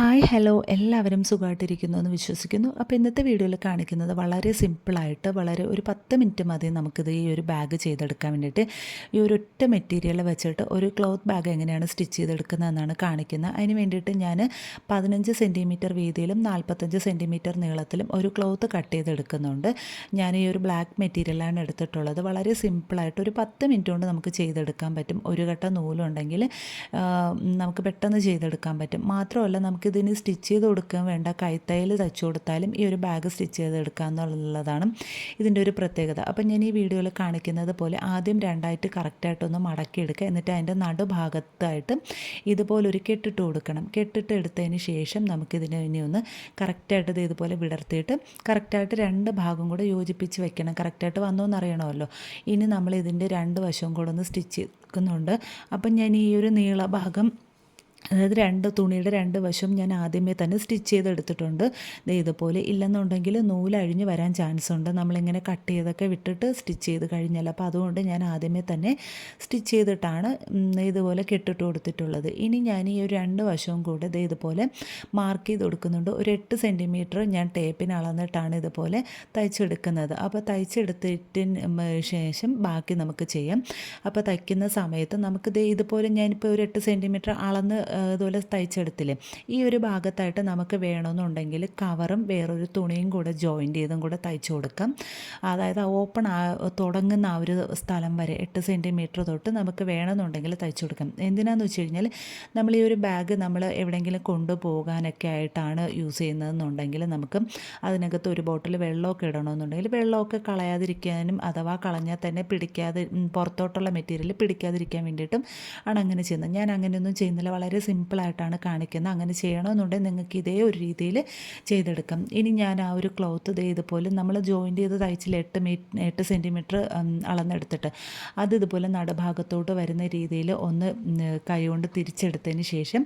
Hi hello എല്ലാവരും സുഖമായിട്ടിരിക്കുന്നു എന്ന് വിശ്വസിക്കുന്നു. അപ്പോൾ ഇന്നത്തെ വീഡിയോയിൽ കാണിക്കുന്നത് വളരെ സിമ്പിളായിട്ട് വളരെ ഒരു 10 മിനിറ്റ് മതി നമുക്കിത് ഈ ഒരു ബാഗ് ചെയ്തെടുക്കാൻ വേണ്ടിയിട്ട്. ഈ ഒരു ഒറ്റ മെറ്റീരിയൽ വെച്ചിട്ട് ഒരു ക്ലോത്ത് ബാഗ് എങ്ങനെയാണ് സ്റ്റിച്ച് ചെയ്തെടുക്കുന്നതെന്നാണ് കാണിക്കുന്നത്. അതിന് വേണ്ടിയിട്ട് ഞാൻ 15 സെൻറ്റിമീറ്റർ വീതിയിലും 45 സെൻറ്റിമീറ്റർ നീളത്തിലും ഒരു ക്ലോത്ത് കട്ട് ചെയ്തെടുക്കുന്നുണ്ട്. ഞാൻ ഈ ഒരു ബ്ലാക്ക് മെറ്റീരിയലാണ് എടുത്തിട്ടുള്ളത്. വളരെ സിമ്പിളായിട്ട് ഒരു 10 മിനിറ്റ് കൊണ്ട് നമുക്ക് ചെയ്തെടുക്കാൻ പറ്റും. ഒരു കട്ട നൂലുണ്ടെങ്കിൽ നമുക്ക് പെട്ടെന്ന് ചെയ്തെടുക്കാൻ പറ്റും. മാത്രമല്ല നമുക്കിതിന് സ്റ്റിച്ച് ചെയ്ത് കൊടുക്കാൻ വേണ്ട കൈത്തയ്യൽ തയ്ച്ചു കൊടുത്താലും ഈ ഒരു ബാഗ് സ്റ്റിച്ച് ചെയ്തെടുക്കുക എന്നുള്ളതാണ് ഇതിൻ്റെ ഒരു പ്രത്യേകത. അപ്പം ഞാൻ ഈ വീഡിയോയിൽ കാണിക്കുന്നത് പോലെ ആദ്യം രണ്ടായിട്ട് കറക്റ്റായിട്ടൊന്ന് മടക്കിയെടുക്കുക. എന്നിട്ട് അതിൻ്റെ നടുഭാഗത്തായിട്ട് ഇതുപോലൊരു കെട്ടിട്ട് കൊടുക്കണം. കെട്ടിട്ട് എടുത്തതിന് ശേഷം നമുക്കിതിനെ ഇനി ഒന്ന് കറക്റ്റായിട്ട് ഇത് ഇതുപോലെ വിടർത്തിയിട്ട് കറക്റ്റായിട്ട് രണ്ട് ഭാഗം കൂടെ യോജിപ്പിച്ച് വെക്കണം. കറക്റ്റായിട്ട് വന്നോന്ന് അറിയണമല്ലോ. ഇനി നമ്മൾ ഇതിൻ്റെ രണ്ട് വശവും കൂടെ ഒന്ന് സ്റ്റിച്ച് ചെയ്തുന്നുണ്ട്. അപ്പം ഞാൻ ഈ ഒരു നീളഭാഗം, അതായത് തുണിയുടെ രണ്ട് വശവും ഞാൻ ആദ്യമേ തന്നെ സ്റ്റിച്ച് ചെയ്തെടുത്തിട്ടുണ്ട്. ഇതുപോലെ ഇല്ലെന്നുണ്ടെങ്കിൽ നൂലഴിഞ്ഞ് വരാൻ ചാൻസ് ഉണ്ട് നമ്മളിങ്ങനെ കട്ട് ചെയ്തൊക്കെ വിട്ടിട്ട് സ്റ്റിച്ച് ചെയ്ത് കഴിഞ്ഞാൽ. അപ്പോൾ അതുകൊണ്ട് ഞാൻ ആദ്യമേ തന്നെ സ്റ്റിച്ച് ചെയ്തിട്ടാണ് ഇതുപോലെ കെട്ടിട്ട് കൊടുത്തിട്ടുള്ളത്. ഇനി ഞാൻ ഈ ഒരു രണ്ട് വശവും കൂടെ ഇതുപോലെ മാർക്ക് ചെയ്ത് കൊടുക്കുന്നുണ്ട്. ഒരു 8 സെൻറ്റിമീറ്റർ ഞാൻ ടേപ്പിന് അളന്നിട്ടാണ് ഇതുപോലെ തയ്ച്ചെടുക്കുന്നത്. അപ്പോൾ തയ്ച്ചെടുത്തിട്ട് ശേഷം ബാക്കി നമുക്ക് ചെയ്യാം. അപ്പോൾ തയ്ക്കുന്ന സമയത്ത് നമുക്ക് ഇതുപോലെ ഞാനിപ്പോൾ ഒരു 8 സെൻറ്റിമീറ്റർ അളന്ന് ഇതുപോലെ തയ്ച്ചെടുത്തില്ലേ, ഈ ഒരു ഭാഗത്തായിട്ട് നമുക്ക് വേണമെന്നുണ്ടെങ്കിൽ കവറും വേറൊരു തുണിയും കൂടെ ജോയിൻ്റ് ചെയ്തും കൂടെ തയ്ച്ചു കൊടുക്കാം. അതായത് ഓപ്പൺ തുടങ്ങുന്ന ആ ഒരു സ്ഥലം വരെ 8 സെൻറ്റിമീറ്റർ തൊട്ട് നമുക്ക് വേണമെന്നുണ്ടെങ്കിൽ തയ്ച്ചു കൊടുക്കാം. എന്തിനാണെന്ന് വെച്ച് കഴിഞ്ഞാൽ നമ്മൾ ഈ ഒരു ബാഗ് നമ്മൾ എവിടെയെങ്കിലും കൊണ്ടുപോകാനൊക്കെ ആയിട്ടാണ് യൂസ് ചെയ്യുന്നതെന്നുണ്ടെങ്കിൽ നമുക്ക് അതിനകത്ത് ഒരു ബോട്ടിൽ വെള്ളമൊക്കെ ഇടണമെന്നുണ്ടെങ്കിൽ വെള്ളമൊക്കെ കളയാതിരിക്കാനും അഥവാ കളഞ്ഞാൽ തന്നെ പുറത്തോട്ടുള്ള മെറ്റീരിയൽ പിടിക്കാതിരിക്കാൻ വേണ്ടിയിട്ടും ആണ് അങ്ങനെ ചെയ്യുന്നത്. ഞാൻ അങ്ങനെയൊന്നും ചെയ്യുന്നില്ല, വളരെ സിമ്പിളായിട്ടാണ് കാണിക്കുന്നത്. അങ്ങനെ ചെയ്യണമെന്നുണ്ടെങ്കിൽ നിങ്ങൾക്ക് ഇതേ ഒരു രീതിയിൽ ചെയ്തെടുക്കാം. ഇനി ഞാൻ ആ ഒരു ക്ലോത്ത് ഇതുപോലെ നമ്മൾ ജോയിൻ്റ് ചെയ്ത് തയ്ച്ചിൽ 8 സെൻറ്റിമീറ്റർ അളന്നെടുത്തിട്ട് അത് ഇതുപോലെ നടുഭാഗത്തോട്ട് വരുന്ന രീതിയിൽ ഒന്ന് കൈകൊണ്ട് തിരിച്ചെടുത്തതിന് ശേഷം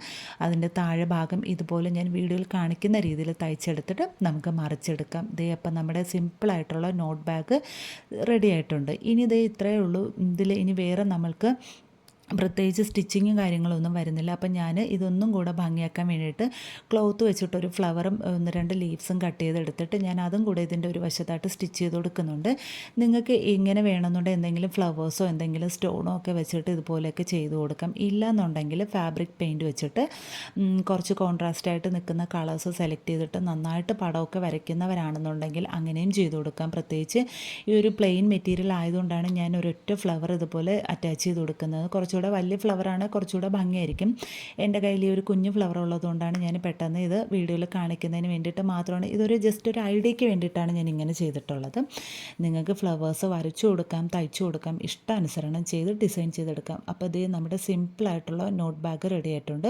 അതിൻ്റെ താഴെ ഭാഗം ഇതുപോലെ ഞാൻ വീഡിയോയിൽ കാണിക്കുന്ന രീതിയിൽ തയ്ച്ചെടുത്തിട്ട് നമുക്ക് മറിച്ചെടുക്കാം. അപ്പം നമ്മുടെ സിമ്പിളായിട്ടുള്ള നോട്ട് ബാഗ് റെഡി ആയിട്ടുണ്ട്. ഇനി ഇത്രയേ ഉള്ളൂ. ഇതിൽ ഇനി വേറെ നമ്മൾക്ക് പ്രത്യേകിച്ച് സ്റ്റിച്ചിങ്ങും കാര്യങ്ങളൊന്നും വരുന്നില്ല. അപ്പം ഞാൻ ഇതൊന്നും കൂടെ ഭംഗിയാക്കാൻ വേണ്ടിയിട്ട് ക്ലോത്ത് വെച്ചിട്ടൊരു ഫ്ലവറും 1-2 ലീവ്സും കട്ട് ചെയ്തെടുത്തിട്ട് ഞാൻ അതും കൂടെ ഇതിൻ്റെ ഒരു വശത്തായിട്ട് സ്റ്റിച്ച് ചെയ്ത് കൊടുക്കുന്നുണ്ട്. നിങ്ങൾക്ക് ഇങ്ങനെ വേണമെന്നുണ്ടെങ്കിൽ എന്തെങ്കിലും ഫ്ലവേഴ്സോ എന്തെങ്കിലും സ്റ്റോണോ ഒക്കെ വെച്ചിട്ട് ഇതുപോലെയൊക്കെ ചെയ്ത് കൊടുക്കാം. ഇല്ലയെന്നുണ്ടെങ്കിൽ ഫാബ്രിക് പെയിൻറ്റ് വെച്ചിട്ട് കുറച്ച് കോൺട്രാസ്റ്റായിട്ട് നിൽക്കുന്ന കളേഴ്സ് സെലക്ട് ചെയ്തിട്ട് നന്നായിട്ട് പടമൊക്കെ വരയ്ക്കുന്നവരാണെന്നുണ്ടെങ്കിൽ അങ്ങനെയും ചെയ്ത് കൊടുക്കാം. പ്രത്യേകിച്ച് ഈ ഒരു പ്ലെയിൻ മെറ്റീരിയൽ ആയതുകൊണ്ടാണ് ഞാൻ ഒരൊറ്റ ഫ്ലവർ ഇതുപോലെ അറ്റാച്ച് ചെയ്ത് കൊടുക്കുന്നത്. കുറച്ചുകൂടെ വലിയ ഫ്ലവറാണ്, കുറച്ചുകൂടെ ഭംഗിയായിരിക്കും. എൻ്റെ കയ്യിൽ ഈ ഒരു കുഞ്ഞു ഫ്ലവർ ഉള്ളതുകൊണ്ടാണ് ഞാൻ പെട്ടെന്ന് ഇത് വീഡിയോയിൽ കാണിക്കുന്നതിന് വേണ്ടിയിട്ട് മാത്രമാണ്. ഇതൊരു ജസ്റ്റ് ഒരു ഐഡിയയ്ക്ക് വേണ്ടിയിട്ടാണ് ഞാൻ ഇങ്ങനെ ചെയ്തിട്ടുള്ളത്. നിങ്ങൾക്ക് ഫ്ലവേഴ്സ് വരച്ചു കൊടുക്കാം, തയ്ച്ചു കൊടുക്കാം, ഇഷ്ടാനുസരണം ചെയ്ത് ഡിസൈൻ ചെയ്തെടുക്കാം. അപ്പോൾ ഇത് നമ്മുടെ സിമ്പിളായിട്ടുള്ള നോട്ട് ബാഗ് റെഡി ആയിട്ടുണ്ട്.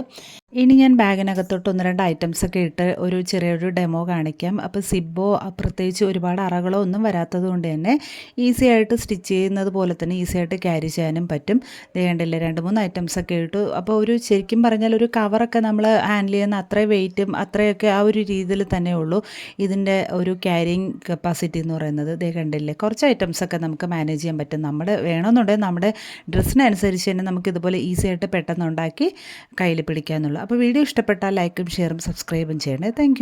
ഇനി ഞാൻ ബാഗിനകത്തോട്ട് 1-2 ഐറ്റംസൊക്കെ ഇട്ട് ഒരു ചെറിയൊരു ഡെമോ കാണിക്കാം. അപ്പോൾ സിബ്ബോ പ്രത്യേകിച്ച് ഒരുപാട് അറകളോ ഒന്നും വരാത്തത് കൊണ്ട് തന്നെ ഈസി ആയിട്ട് സ്റ്റിച്ച് ചെയ്യുന്നത് പോലെ തന്നെ ഈസി ആയിട്ട് ക്യാരി ചെയ്യാനും പറ്റും. വേണ്ടില്ല 2-3 ഐറ്റംസൊക്കെ ഇട്ടു. അപ്പോൾ ഒരു ശരിക്കും പറഞ്ഞാൽ ഒരു കവറൊക്കെ നമ്മൾ ഹാൻഡിൽ ചെയ്യുന്ന അത്രയും വെയിറ്റും അത്രയൊക്കെ ആ ഒരു രീതിയിൽ തന്നെ ഉള്ളൂ ഇതിൻ്റെ ഒരു ക്യാരിങ് കപ്പാസിറ്റി എന്ന് പറയുന്നത്. കണ്ടില്ലേ, കുറച്ച് ഐറ്റംസൊക്കെ നമുക്ക് മാനേജ് ചെയ്യാൻ പറ്റും. നമ്മുടെ വേണമെന്നുണ്ടെങ്കിൽ നമ്മുടെ ഡ്രസ്സിനനുസരിച്ച് തന്നെ നമുക്ക് ഇതുപോലെ ഈസി ആയിട്ട് പെട്ടെന്ന് ഉണ്ടാക്കി കയ്യിൽ പിടിക്കാമെന്നുള്ളൂ. അപ്പോൾ വീഡിയോ ഇഷ്ടപ്പെട്ടാൽ ലൈക്കും ഷെയറും സബ്സ്ക്രൈബും ചെയ്യണേ. താങ്ക്